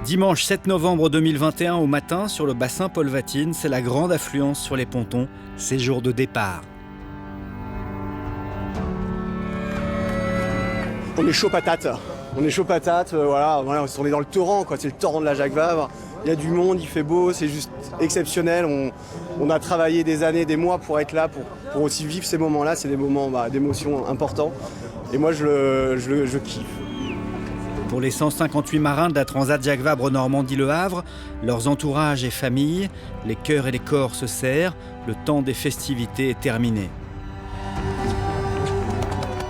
Dimanche 7 novembre 2021 au matin, sur le bassin Paul-Vatine, c'est la grande affluence sur les pontons, c'est jour de départ. On est chaud patate. On est chaud patate, voilà, on est dans le torrent, quoi. C'est le torrent de la Jacques Vabre. Il y a du monde, il fait beau, c'est juste exceptionnel. On a travaillé des années, des mois pour être là, pour aussi vivre ces moments-là. C'est des moments d'émotion importants. Et moi, je kiffe. Pour les 158 marins de la Transat Jacques Vabre Normandie-Le Havre, leurs entourages et familles, les cœurs et les corps se serrent, le temps des festivités est terminé.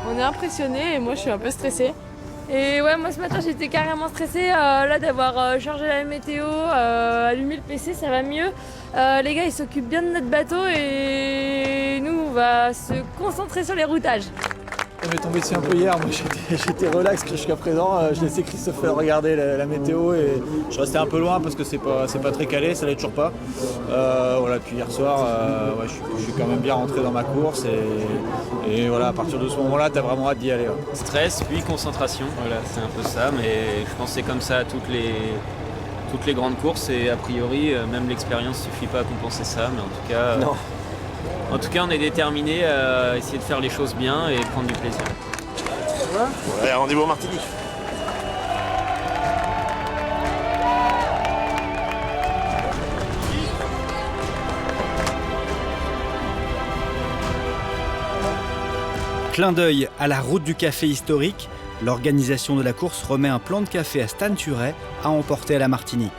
On est impressionnés et moi je suis un peu stressée. Et ouais, moi ce matin j'étais carrément stressée là d'avoir chargé la météo, allumé le PC, ça va mieux. Les gars ils s'occupent bien de notre bateau et nous on va se concentrer sur les routages. On est tombé dessus un peu hier, moi j'étais relax jusqu'à présent, je laissais Christopher regarder la météo et je restais un peu loin parce que c'est pas très calé, ça l'est toujours pas. Voilà, puis hier soir, ouais, je suis quand même bien rentré dans ma course et voilà, à partir de ce moment-là, t'as vraiment hâte d'y aller. Ouais. Stress puis concentration, voilà, c'est un peu ça, mais je pense que c'est comme ça à toutes les grandes courses et a priori, même l'expérience ne suffit pas à compenser ça, mais en tout cas... Non. En tout cas, on est déterminés à essayer de faire les choses bien et de prendre du plaisir. Ouais, rendez-vous en Martinique. Clin d'œil à la route du café historique, l'organisation de la course remet un plan de café à Stan Turet à emporter à la Martinique.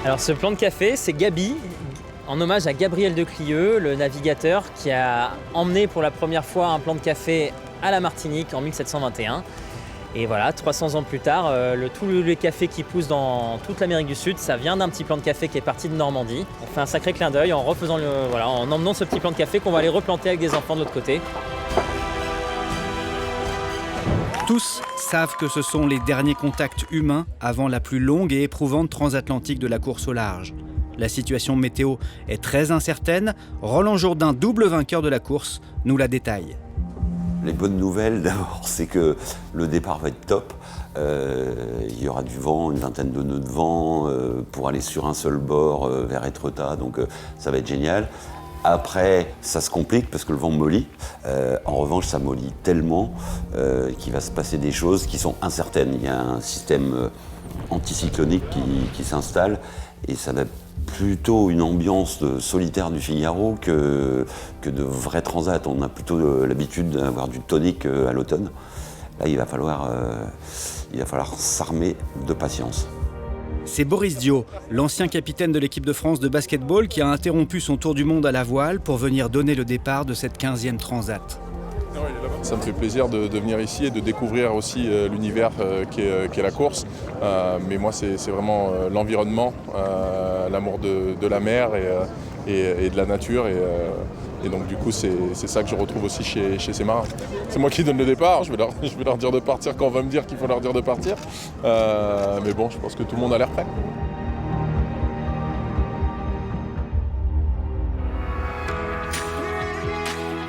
Alors ce plan de café, c'est Gabi, en hommage à Gabriel de Clieux, le navigateur qui a emmené pour la première fois un plan de café à la Martinique en 1721. Et voilà, 300 ans plus tard, tous les cafés qui poussent dans toute l'Amérique du Sud, ça vient d'un petit plan de café qui est parti de Normandie. On fait un sacré clin d'œil en en emmenant ce petit plan de café qu'on va aller replanter avec des enfants de l'autre côté. Tous savent que ce sont les derniers contacts humains avant la plus longue et éprouvante transatlantique de la course au large. La situation météo est très incertaine. Roland Jourdain, double vainqueur de la course, nous la détaille. Les bonnes nouvelles, d'abord, c'est que le départ va être top. Il y aura du vent, une vingtaine de nœuds de vent pour aller sur un seul bord vers Étretat, donc ça va être génial. Après, ça se complique parce que le vent mollit. En revanche, ça mollit tellement qu'il va se passer des choses qui sont incertaines. Il y a un système anticyclonique qui s'installe et ça va plutôt une ambiance de solitaire du Figaro que de vrai transat. On a plutôt l'habitude d'avoir du tonique à l'automne. Là, il va falloir s'armer de patience. C'est Boris Dio, l'ancien capitaine de l'équipe de France de basketball, qui a interrompu son tour du monde à la voile pour venir donner le départ de cette 15e transat. Ça me fait plaisir de venir ici et de découvrir aussi l'univers qu'est la course. Mais moi, c'est vraiment l'environnement, l'amour de la mer et de la nature. Et donc, du coup, c'est ça que je retrouve aussi chez ces marins. C'est moi qui donne le départ. Je vais leur dire de partir quand on va me dire qu'il faut leur dire de partir. Mais bon, je pense que tout le monde a l'air prêt.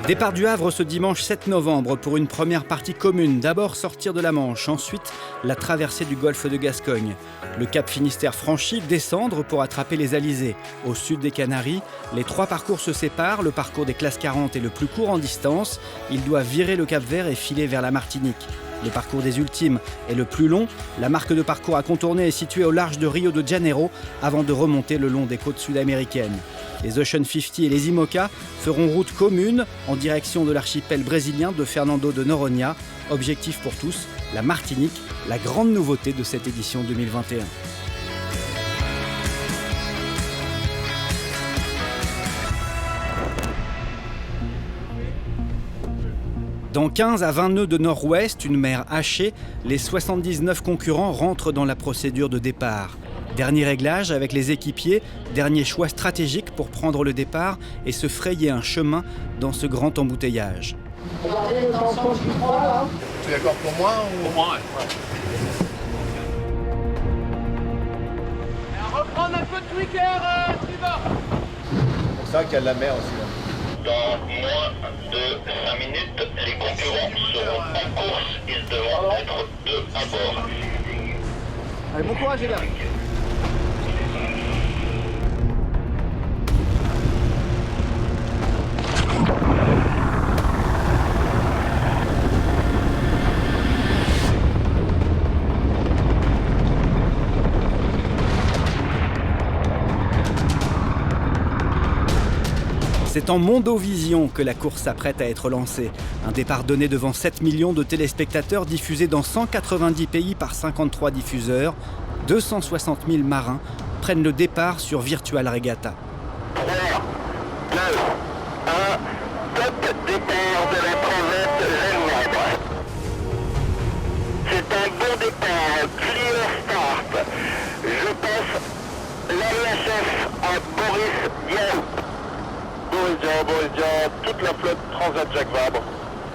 Départ du Havre ce dimanche 7 novembre pour une première partie commune. D'abord sortir de la Manche, ensuite la traversée du golfe de Gascogne. Le cap Finistère franchi, descendre pour attraper les Alizés. Au sud des Canaries, les trois parcours se séparent. Le parcours des classes 40 est le plus court en distance. Ils doivent virer le Cap Vert et filer vers la Martinique. Le parcours des ultimes est le plus long. La marque de parcours à contourner est située au large de Rio de Janeiro avant de remonter le long des côtes sud-américaines. Les Ocean 50 et les IMOCA feront route commune en direction de l'archipel brésilien de Fernando de Noronha. Objectif pour tous, la Martinique, la grande nouveauté de cette édition 2021. Dans 15 à 20 nœuds de nord-ouest, une mer hachée, les 79 concurrents rentrent dans la procédure de départ. Dernier réglage avec les équipiers, dernier choix stratégique pour prendre le départ et se frayer un chemin dans ce grand embouteillage. Regardez les enfants qui croient là. Tu es d'accord pour moi ou... Pour moi, ouais. Et à reprendre un peu de tweaker, tribord. C'est pour ça qu'il y a de la mer aussi. Là. Dans moins de 5 minutes, les concurrents seront en course. Ils devront être 2 à bord. Allez, bon courage les gars. C'est en Mondovision que la course s'apprête à être lancée. Un départ donné devant 7 millions de téléspectateurs diffusés dans 190 pays par 53 diffuseurs. 260 000 marins prennent le départ sur Virtual Regatta. 3, 2, 1, top départ de la transat Jacques Vabre. C'est un bon départ, clear start. Je passe l'AIHF à Boris Diaw. Boris Diaw, toute la flotte Transat Jacques Vabre.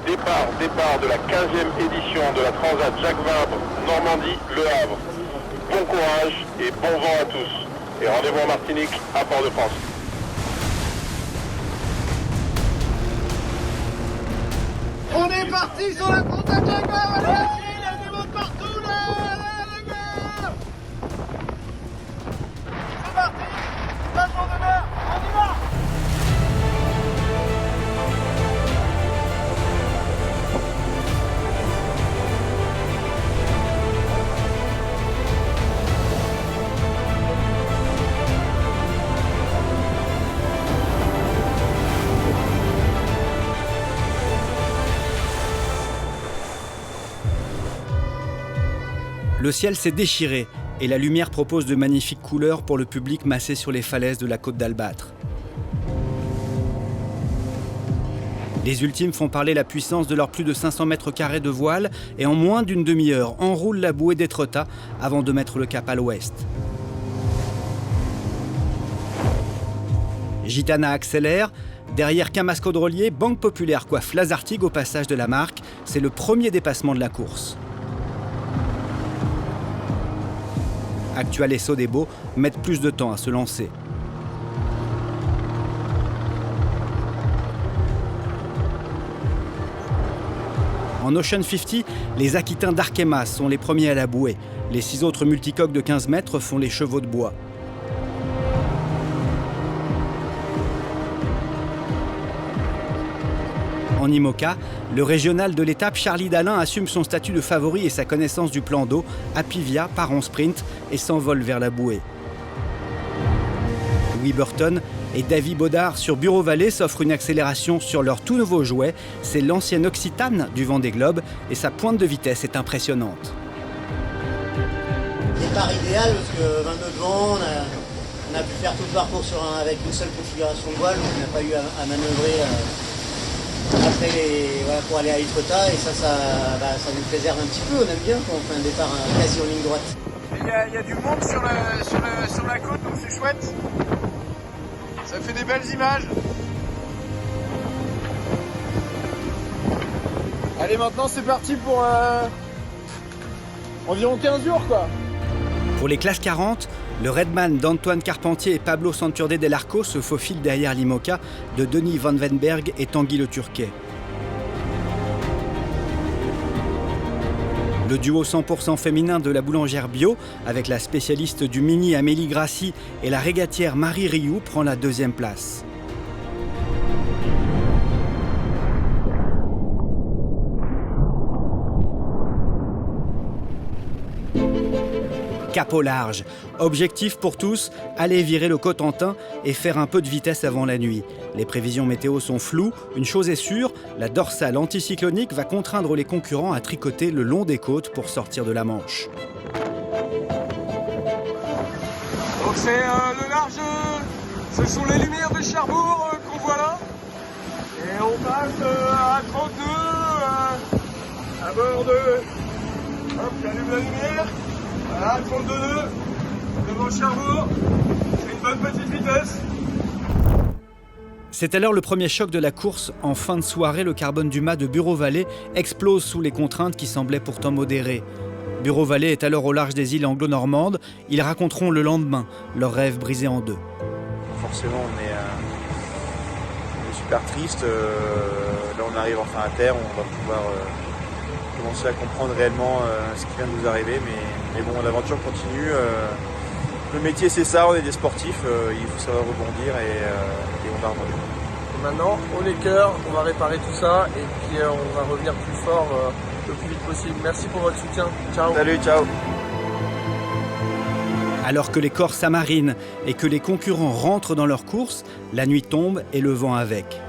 Départ de la 15e édition de la Transat Jacques Vabre, Normandie, Le Havre. Bon courage et bon vent à tous. Et rendez-vous en Martinique, à Port-de-France. On est parti sur la Transat Jacques Vabre. Il y a du monde partout là, les gars. C'est parti. Station de mer, on y va. Le ciel s'est déchiré et la lumière propose de magnifiques couleurs pour le public massé sur les falaises de la côte d'Albâtre. Les ultimes font parler la puissance de leurs plus de 500 mètres carrés de voile et en moins d'une demi-heure enroulent la bouée d'Étretat avant de mettre le cap à l'ouest. Gitana accélère. Derrière Camasco-Drolier, Banque Populaire coiffe Lazartigue au passage de la Marque. C'est le premier dépassement de la course. Actual et Sodebo mettent plus de temps à se lancer. En Ocean 50, les Aquitains d'Arkemas sont les premiers à la bouée. Les 6 autres multicoques de 15 mètres font les chevaux de bois. En IMOCA, le régional de l'étape Charlie Dalin assume son statut de favori et sa connaissance du plan d'eau. Apivia part en sprint et s'envole vers la bouée. Louis Burton et Davy Baudard sur Bureau Vallée s'offrent une accélération sur leur tout nouveau jouet. C'est l'ancienne Occitane du Vendée Globe et sa pointe de vitesse est impressionnante. Départ idéal parce que 22 de vent, on a pu faire tout le parcours avec une seule configuration de voile, donc on n'a pas eu à manœuvrer après pour aller à Étretat et ça nous préserve un petit peu, on aime bien quand on fait un départ quasi en ligne droite. Il y a du monde sur la côte, donc c'est chouette. Ça fait des belles images. Allez, maintenant c'est parti pour environ 15 jours quoi. Pour les classes 40, le Redman d'Antoine Carpentier et Pablo Santurde del Arco se faufile derrière l'IMOCA de Denis Van Wenberg et Tanguy Le Turquet. Le duo 100% féminin de la boulangère bio, avec la spécialiste du mini Amélie Grassi et la régatière Marie Rioux, prend la 2e place. Cap au large. Objectif pour tous, aller virer le Cotentin et faire un peu de vitesse avant la nuit. Les prévisions météo sont floues. Une chose est sûre, la dorsale anticyclonique va contraindre les concurrents à tricoter le long des côtes pour sortir de la Manche. Donc c'est le large, ce sont les lumières de Cherbourg qu'on voit là. Et on passe à 32 à bord de... Hop, j'allume la lumière. Voilà, 32 nœuds, devant Cherbourg, c'est une bonne petite vitesse. C'est alors le premier choc de la course. En fin de soirée, le carbone du mât de Bureau Vallée explose sous les contraintes qui semblaient pourtant modérées. Bureau Vallée est alors au large des îles anglo-normandes. Ils raconteront le lendemain leur rêve brisé en deux. Forcément, on est super triste. Là, on arrive enfin à terre, on va pouvoir commencer à comprendre réellement ce qui vient de nous arriver, mais Mais bon, l'aventure continue. Le métier c'est ça, on est des sportifs, il faut savoir rebondir et on va rebondir. Maintenant, haut les cœurs, on va réparer tout ça et puis on va revenir plus fort le plus vite possible. Merci pour votre soutien. Ciao. Salut, ciao. Alors que les corps s'amarinent et que les concurrents rentrent dans leur course, la nuit tombe et le vent avec.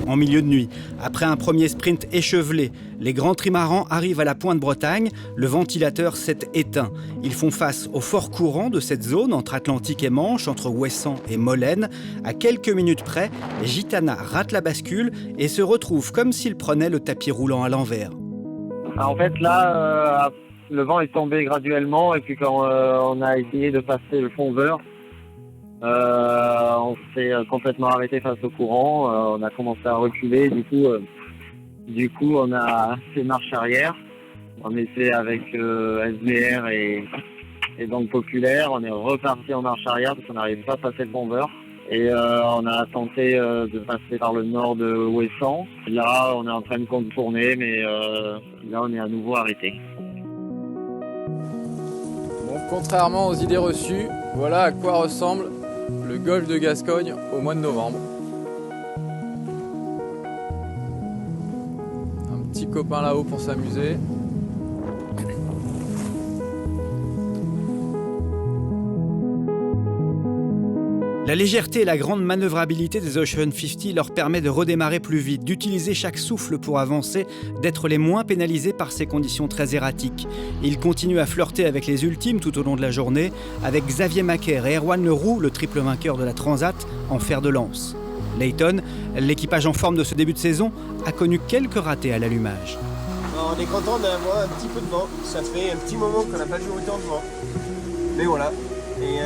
En milieu de nuit, après un premier sprint échevelé, les grands trimarans arrivent à la Pointe Bretagne, le ventilateur s'est éteint. Ils font face au fort courant de cette zone entre Atlantique et Manche, entre Ouessant et Molène. À quelques minutes près, Gitana rate la bascule et se retrouve comme s'il prenait le tapis roulant à l'envers. En fait là, le vent est tombé graduellement et puis quand on a essayé de passer le fond vert, on s'est complètement arrêté face au courant, on a commencé à reculer, du coup on a fait marche arrière, on était avec SBR et Banque Populaire, on est reparti en marche arrière parce qu'on n'arrivait pas à passer le pont et on a tenté de passer par le nord de Ouessant. Là on est en train de contourner mais là on est à nouveau arrêté. Bon, contrairement aux idées reçues, voilà à quoi ressemble le golfe de Gascogne au mois de novembre. Un petit copain là-haut pour s'amuser. La légèreté et la grande manœuvrabilité des Ocean 50 leur permet de redémarrer plus vite, d'utiliser chaque souffle pour avancer, d'être les moins pénalisés par ces conditions très erratiques. Ils continuent à flirter avec les ultimes tout au long de la journée, avec Xavier Macaire et Erwan Leroux, le triple vainqueur de la Transat, en fer de lance. Layton, l'équipage en forme de ce début de saison, a connu quelques ratés à l'allumage. On est content d'avoir un petit peu de vent. Ça fait un petit moment qu'on n'a pas joué autant de vent. Mais voilà. Et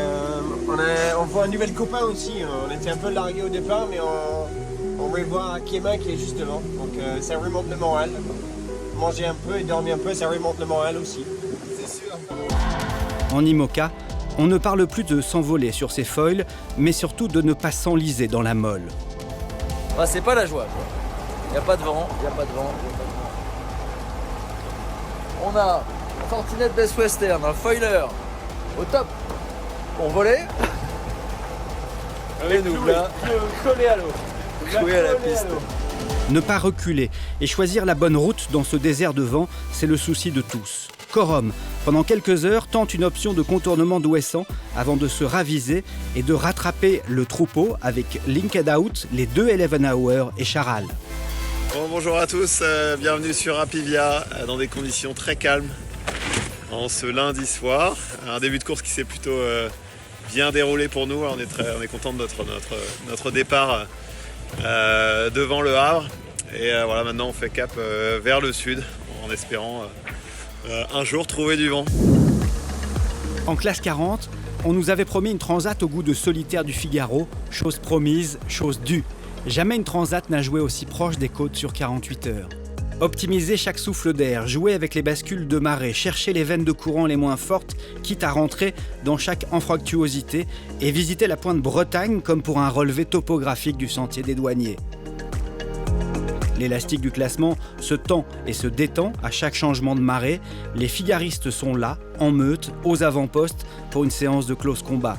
on voit un nouvel copain aussi. On était un peu largué au départ, mais on va voir Kéma qui est juste devant. Donc ça remonte le moral. Manger un peu et dormir un peu, ça remonte le moral aussi. C'est sûr. En IMOCA, on ne parle plus de s'envoler sur ses foils, mais surtout de ne pas s'enliser dans la molle. Bah, c'est pas la joie. Il n'y a pas de vent, On a Fortinet Best Western, un foiler au top pour voler. Et nous là, collé à l'eau, jouer à la piste. Ne pas reculer et choisir la bonne route dans ce désert de vent, c'est le souci de tous. Corum, pendant quelques heures, tente une option de contournement d'Ouessant avant de se raviser et de rattraper le troupeau avec Linked Out, les deux 11 Hour et Charal. Bon, bonjour à tous, bienvenue sur Apivia dans des conditions très calmes en ce lundi soir. Un début de course qui s'est plutôt bien déroulé pour nous. On est content de notre départ devant le Havre. Et voilà, maintenant on fait cap vers le sud en espérant un jour trouver du vent. En classe 40, on nous avait promis une transat au goût de Solitaire du Figaro, chose promise, chose due. Jamais une transat n'a joué aussi proche des côtes sur 48 heures. Optimiser chaque souffle d'air, jouer avec les bascules de marée, chercher les veines de courant les moins fortes, quitte à rentrer dans chaque anfractuosité et visiter la Pointe Bretagne comme pour un relevé topographique du sentier des douaniers. L'élastique du classement se tend et se détend à chaque changement de marée. Les figaristes sont là, en meute, aux avant-postes, pour une séance de close combat.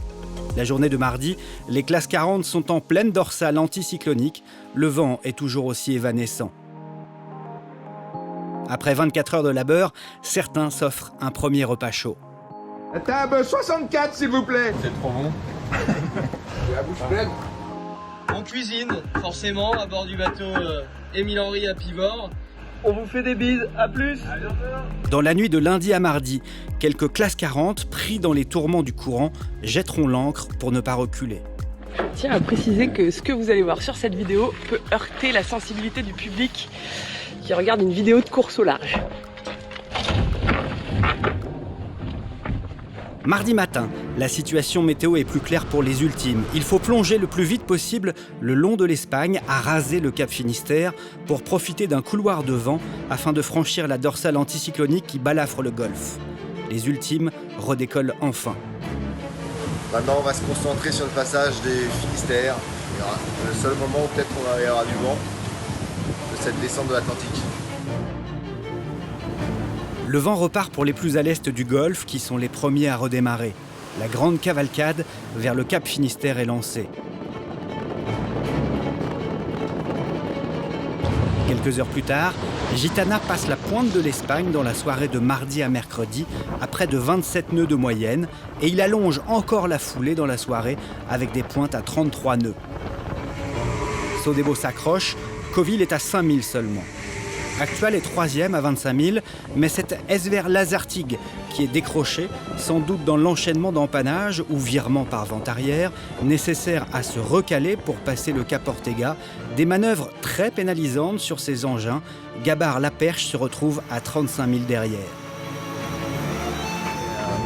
La journée de mardi, les classes 40 sont en pleine dorsale anticyclonique. Le vent est toujours aussi évanescent. Après 24 heures de labeur, certains s'offrent un premier repas chaud. Table 64, s'il vous plaît. C'est trop bon. J'ai la bouche pleine. On cuisine, forcément, à bord du bateau Émile Henry à Pivot. On vous fait des bises, à plus. À bientôt. Dans la nuit de lundi à mardi, quelques classes 40, pris dans les tourments du courant, jetteront l'ancre pour ne pas reculer. Je tiens à préciser que ce que vous allez voir sur cette vidéo peut heurter la sensibilité du public qui regarde une vidéo de course au large. Mardi matin, la situation météo est plus claire pour les ultimes. Il faut plonger le plus vite possible le long de l'Espagne, à raser le Cap Finistère, pour profiter d'un couloir de vent afin de franchir la dorsale anticyclonique qui balafre le golfe. Les ultimes redécollent enfin. Maintenant, on va se concentrer sur le passage des Finistères Le seul moment où peut-être on va y avoir du vent de cette descente de l'Atlantique. Le vent repart pour les plus à l'est du Golfe, qui sont les premiers à redémarrer. La grande cavalcade vers le Cap Finistère est lancée. Quelques heures plus tard, Gitana passe la pointe de l'Espagne dans la soirée de mardi à mercredi, à près de 27 nœuds de moyenne, et il allonge encore la foulée dans la soirée avec des pointes à 33 nœuds. Sodebo s'accroche, Coville est à 5000 seulement. Actual est troisième à 25 000, mais c'est Esver Lazartigue qui est décroché, sans doute dans l'enchaînement d'empannage ou virement par vent arrière, nécessaire à se recaler pour passer le Cap Ortega, des manœuvres très pénalisantes sur ces engins. Gabar Laperche se retrouve à 35 000 derrière.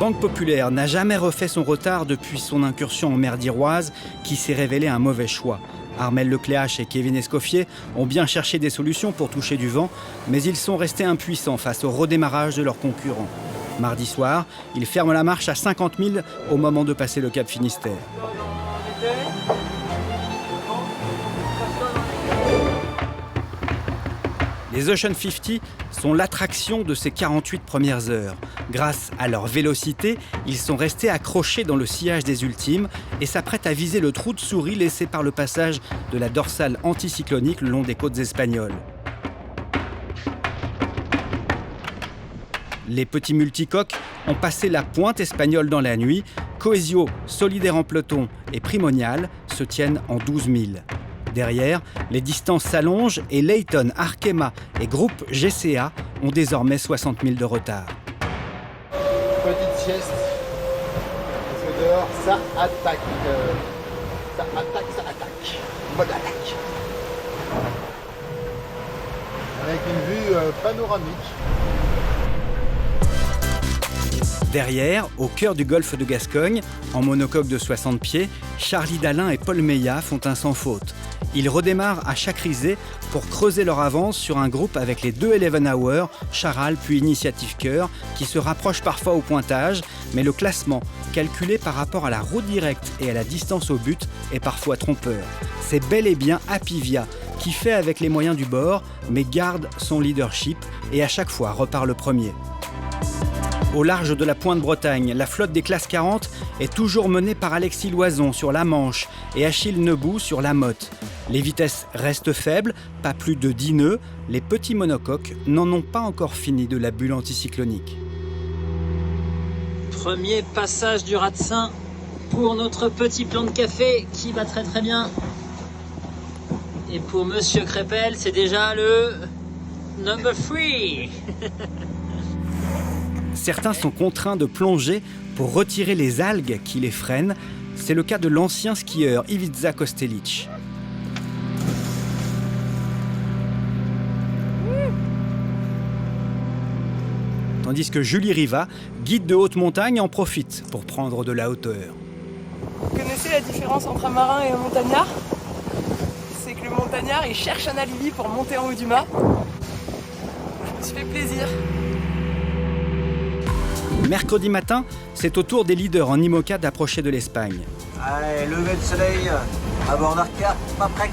Banque Populaire n'a jamais refait son retard depuis son incursion en mer d'Iroise, qui s'est révélé un mauvais choix. Armel Lecléache et Kevin Escoffier ont bien cherché des solutions pour toucher du vent, mais ils sont restés impuissants face au redémarrage de leurs concurrents. Mardi soir, ils ferment la marche à 50 000 au moment de passer le Cap Finistère. Les Ocean 50 sont l'attraction de ces 48 premières heures. Grâce à leur vélocité, ils sont restés accrochés dans le sillage des ultimes et s'apprêtent à viser le trou de souris laissé par le passage de la dorsale anticyclonique le long des côtes espagnoles. Les petits multicoques ont passé la pointe espagnole dans la nuit. Coesio, Solidaire en peloton et Primonial se tiennent en 12 000. Derrière, les distances s'allongent et Layton, Arkema et groupe GCA ont désormais 60 000 de retard. Petite sieste, parce que dehors, ça attaque. Ça attaque. Mode attaque. Avec une vue panoramique. Derrière, au cœur du golfe de Gascogne, en monocoque de 60 pieds, Charlie Dalin et Paul Meillat font un sans faute. Ils redémarrent à chaque risée pour creuser leur avance sur un groupe avec les deux 11 Hour, Charal puis Initiative Cœur, qui se rapprochent parfois au pointage, mais le classement, calculé par rapport à la route directe et à la distance au but, est parfois trompeur. C'est bel et bien Apivia qui fait avec les moyens du bord, mais garde son leadership et à chaque fois repart le premier. Au large de la Pointe-Bretagne, la flotte des classes 40 est toujours menée par Alexis Loison sur la Manche et Achille Nebou sur la Motte. Les vitesses restent faibles, pas plus de 10 nœuds. Les petits monocoques n'en ont pas encore fini de la bulle anticyclonique. Premier passage du Ratsin pour notre petit plan de café qui va très très bien. Et pour Monsieur Crépel, c'est déjà le number 3. Certains sont contraints de plonger pour retirer les algues qui les freinent. C'est le cas de l'ancien skieur Ivica Kostelic. Tandis que Julie Riva, guide de haute montagne, en profite pour prendre de la hauteur. Vous connaissez la différence entre un marin et un montagnard? C'est que le montagnard, il cherche un alibi pour monter en haut du mât. Je me suis fait plaisir. Mercredi matin, c'est au tour des leaders en IMOCA d'approcher de l'Espagne. Allez, lever le soleil, à bord d'Arca, Paprec.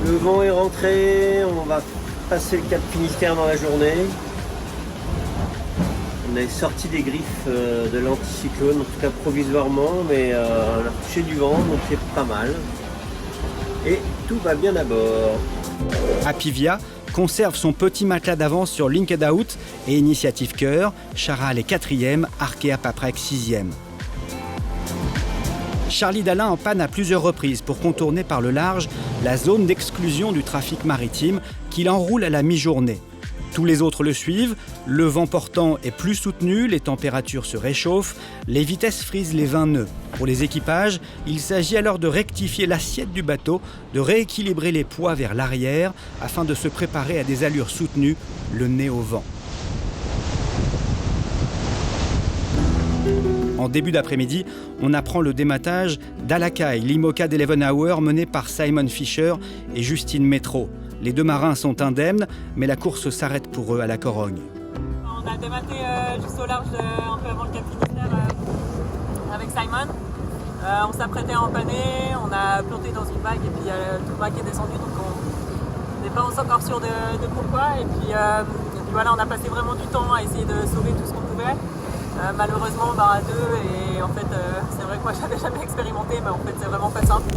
Le vent est rentré, on va passer le Cap Finistère dans la journée. On est sorti des griffes de l'anticyclone, en tout cas provisoirement, mais on a touché du vent, donc c'est pas mal. Et tout va bien à bord. Apivia conserve son petit matelas d'avance sur Linked Out et Initiative Cœur. Charal est 4e, Arkea Paprec 6e. Charlie Dalin en panne à plusieurs reprises pour contourner par le large la zone d'exclusion du trafic maritime qu'il enroule à la mi-journée. Tous les autres le suivent, le vent portant est plus soutenu, les températures se réchauffent, les vitesses frisent les 20 nœuds. Pour les équipages, il s'agit alors de rectifier l'assiette du bateau, de rééquilibrer les poids vers l'arrière afin de se préparer à des allures soutenues, le nez au vent. En début d'après-midi, on apprend le dématage d'Alakai, l'IMOCA d'11 Hour mené par Simon Fisher et Justine Métro. Les deux marins sont indemnes, mais la course s'arrête pour eux à la Corogne. On a dématé juste au large un peu avant le Cap Finistère avec Simon. On s'apprêtait à empanner, on a planté dans une vague et puis tout le bac est descendu, donc on n'est pas encore sûr de pourquoi. Et puis voilà, on a passé vraiment du temps à essayer de sauver tout ce qu'on pouvait. Malheureusement, à deux, et en fait, c'est vrai que moi j'avais jamais expérimenté, mais en fait c'est vraiment pas simple.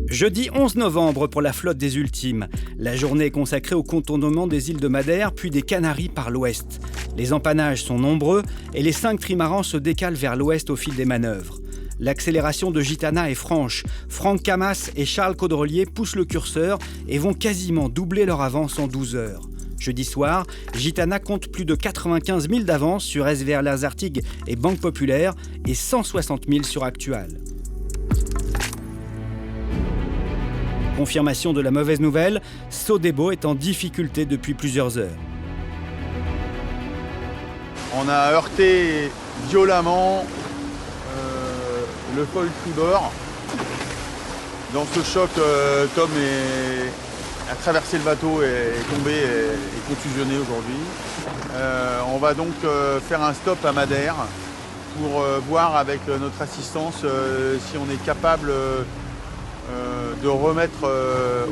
Jeudi 11 novembre pour la flotte des Ultimes. La journée est consacrée au contournement des îles de Madère puis des Canaries par l'ouest. Les empannages sont nombreux et les 5 trimarans se décalent vers l'ouest au fil des manœuvres. L'accélération de Gitana est franche. Franck Camas et Charles Caudrelier poussent le curseur et vont quasiment doubler leur avance en 12 heures. Jeudi soir, Gitana compte plus de 95 000 d'avance sur SVR Lazartigue et Banque Populaire et 160 000 sur Actual. Confirmation de la mauvaise nouvelle, Sodebo est en difficulté depuis plusieurs heures. On a heurté violemment le foil tribord. Dans ce choc, Tom a traversé le bateau et est tombé et contusionné aujourd'hui. On va donc faire un stop à Madère pour voir avec notre assistance si on est capable de remettre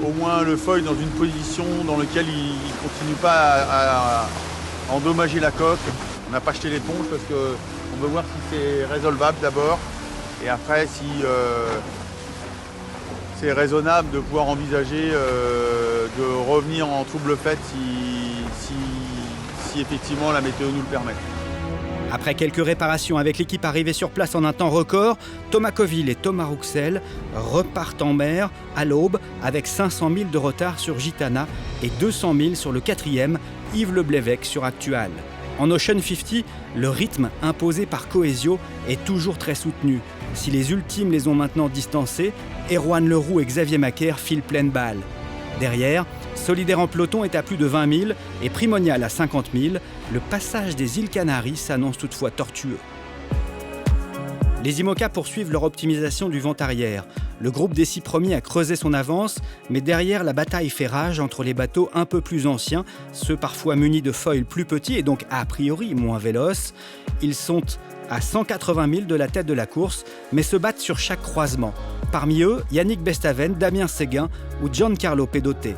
au moins le foil dans une position dans laquelle il ne continue pas à endommager la coque. On n'a pas jeté l'éponge parce qu'on veut voir si c'est résolvable d'abord et après si c'est raisonnable de pouvoir envisager de revenir en trouble fait si effectivement la météo nous le permet. Après quelques réparations avec l'équipe arrivée sur place en un temps record, Thomas Coville et Thomas Rouxel repartent en mer à l'aube avec 500 000 de retard sur Gitana et 200 000 sur le 4e, Yves Le Blévec sur Actual. En Ocean 50, le rythme imposé par Cohesio est toujours très soutenu. Si les Ultimes les ont maintenant distancés, Erwan Leroux et Xavier Macaire filent pleine balle. Derrière, Solidaire en peloton est à plus de 20 000 et Primonial à 50 000. Le passage des îles Canaries s'annonce toutefois tortueux. Les IMOCA poursuivent leur optimisation du vent arrière. Le groupe des 6 premiers a creusé son avance, mais derrière, la bataille fait rage entre les bateaux un peu plus anciens, ceux parfois munis de foils plus petits et donc a priori moins véloces. Ils sont à 180 000 de la tête de la course, mais se battent sur chaque croisement. Parmi eux, Yannick Bestaven, Damien Séguin ou Giancarlo Pedote.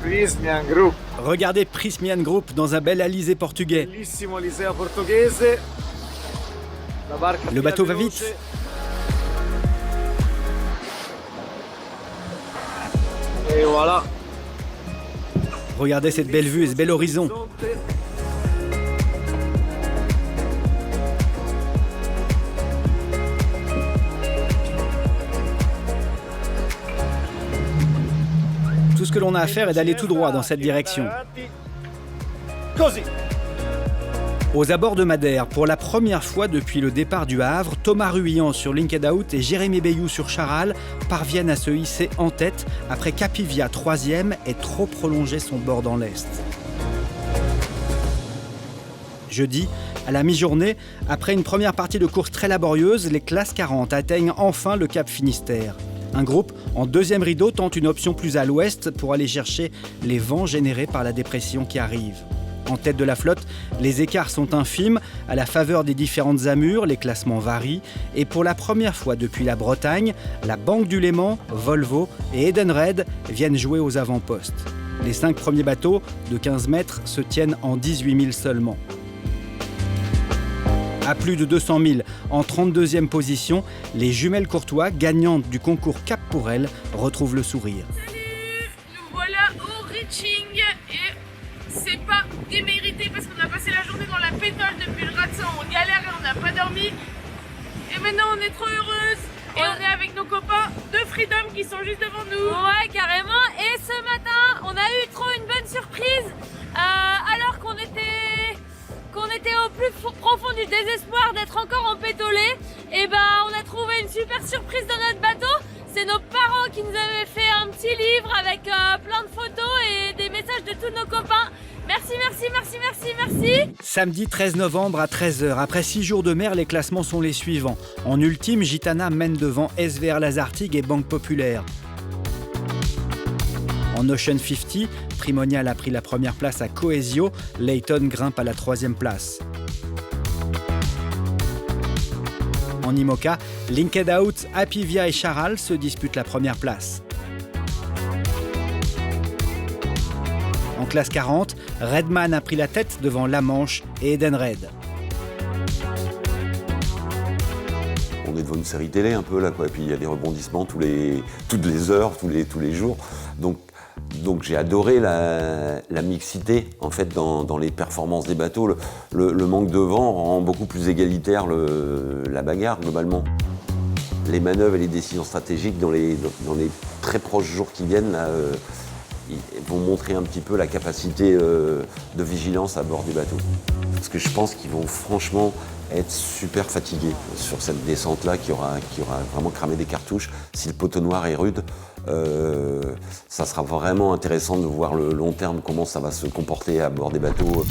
Prysmian Group. Regardez Prysmian Group dans un bel alizé portugais. Bellissimo Aliseo portoghese. Le bateau va vite. Et voilà. Regardez cette belle vue et ce bel horizon. Tout ce que l'on a à faire est d'aller tout droit dans cette direction. Aux abords de Madère, pour la première fois depuis le départ du Havre, Thomas Ruillant sur Linked Out et Jérémy Bayou sur Charal parviennent à se hisser en tête après qu'Apivia, 3e, ait trop prolongé son bord dans l'Est. Jeudi, à la mi-journée, après une première partie de course très laborieuse, les classes 40 atteignent enfin le Cap Finistère. Un groupe en 2e rideau tente une option plus à l'ouest pour aller chercher les vents générés par la dépression qui arrive. En tête de la flotte, les écarts sont infimes. À la faveur des différentes amures, les classements varient. Et pour la première fois depuis la Bretagne, la Banque du Léman, Volvo et Edenred viennent jouer aux avant-postes. Les 5 premiers bateaux de 15 mètres se tiennent en 18 000 seulement. À plus de 200 000, en 32e position, les jumelles Courtois, gagnantes du concours Cap pour elles, retrouvent le sourire. Salut, nous voilà au reaching et c'est pas démérité parce qu'on a passé la journée dans la pétole depuis le Ratson, on galère et on n'a pas dormi. Et maintenant on est trop heureuses et on est avec nos copains de Freedom qui sont juste devant nous. Ouais, carrément. Et ce matin, on a eu trop une bonne surprise alors qu'on était au plus profond du désespoir d'être encore empétolés. Et on a trouvé une super surprise dans notre bateau. C'est nos parents qui nous avaient fait un petit livre avec plein de photos et des messages de tous nos copains. Merci, merci, merci, merci, merci. Samedi 13 novembre à 13h. Après 6 jours de mer, les classements sont les suivants. En ultime, Gitana mène devant SVR Lazartigue et Banque Populaire. En En Ocean 50, Primonial a pris la première place à Coesio, Layton grimpe à la 3e place. En IMOCA, Linked Out, Apivia et Charal se disputent la première place. En classe 40, Redman a pris la tête devant La Manche et Edenred. On est devant une série télé un peu là, quoi. Et puis il y a des rebondissements toutes les heures, tous les jours. Donc j'ai adoré la mixité en fait dans les performances des bateaux. Le manque de vent rend beaucoup plus égalitaire la bagarre globalement. Les manœuvres et les décisions stratégiques dans les très proches jours qui viennent là, ils vont montrer un petit peu la capacité de vigilance à bord du bateau. Parce que je pense qu'ils vont franchement être super fatigués sur cette descente-là qui aura vraiment cramé des cartouches. Si le poteau noir est rude, ça sera vraiment intéressant de voir le long terme, comment ça va se comporter à bord des bateaux.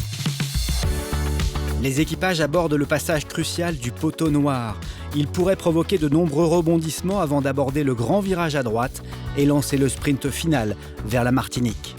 Les équipages abordent le passage crucial du poteau noir. Il pourrait provoquer de nombreux rebondissements avant d'aborder le grand virage à droite et lancer le sprint final vers la Martinique.